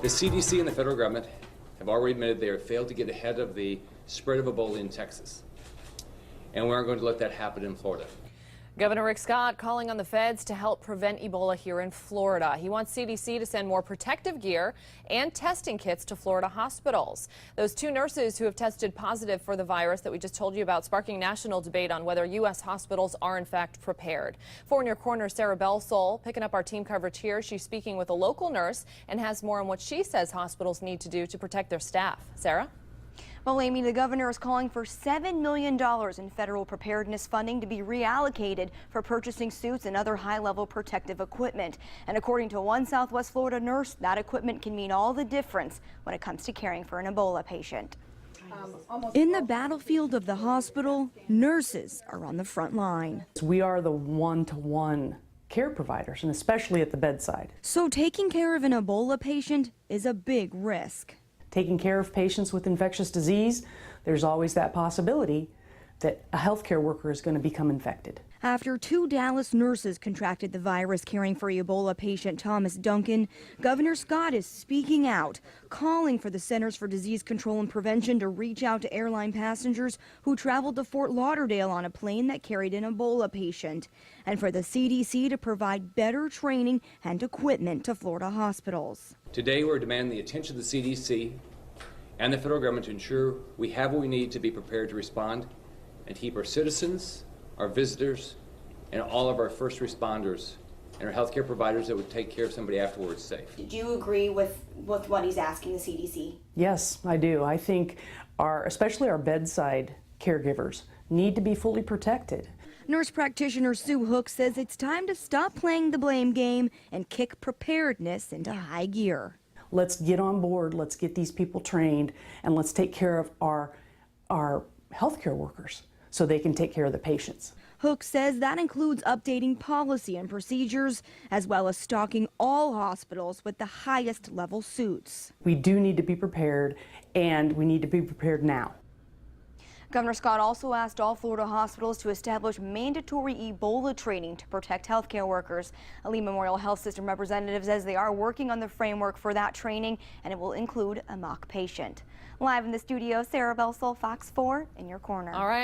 The CDC and the federal government have already admitted they have failed to get ahead of the spread of Ebola in Texas. And we aren't going to let that happen in Florida. Governor Rick Scott calling on the feds to help prevent Ebola here in Florida. He wants CDC to send more protective gear and testing kits to Florida hospitals. Those two nurses who have tested positive for the virus that we just told you about, sparking national debate on whether U.S. hospitals are in fact prepared. For In Your Corner, Sarah Belsole picking up our team coverage here. She's speaking with a local nurse and has more on what she says hospitals need to do to protect their staff. Sarah? Well, Amy, the governor is calling for $7 million in federal preparedness funding to be reallocated for purchasing suits and other high-level protective equipment. And according to one Southwest Florida nurse, that equipment can mean all the difference when it comes to caring for an Ebola patient. In the battlefield of the hospital, nurses are on the front line. We are the one-to-one care providers, and especially at the bedside. So taking care of an Ebola patient is a big risk. Taking care of patients with infectious disease, there's always that possibility that a healthcare worker is going to become infected. After two Dallas nurses contracted the virus caring for Ebola patient Thomas Duncan, Governor Scott is speaking out, calling for the Centers for Disease Control and Prevention to reach out to airline passengers who traveled to Fort Lauderdale on a plane that carried an Ebola patient, and for the CDC to provide better training and equipment to Florida hospitals. Today, we're demanding the attention of the CDC and the federal government to ensure we have what we need to be prepared to respond and keep our citizens, our visitors, and all of our first responders and our healthcare providers that would take care of somebody afterwards safe. Do you agree with what he's asking the CDC? Yes, I do. I think especially our bedside caregivers need to be fully protected. Nurse practitioner Sue Hook says it's time to stop playing the blame game and kick preparedness into high gear. Let's get on board, let's get these people trained, and let's take care of our healthcare workers so they can take care of the patients. Hook says that includes updating policy and procedures, as well as stocking all hospitals with the highest level suits. We do need to be prepared, and we need to be prepared now. Governor Scott also asked all Florida hospitals to establish mandatory Ebola training to protect healthcare workers. A Lee Memorial Health System representative says they are working on the framework for that training, and it will include a mock patient. Live in the studio, Sarah Belsole, Fox 4, In Your Corner. All right.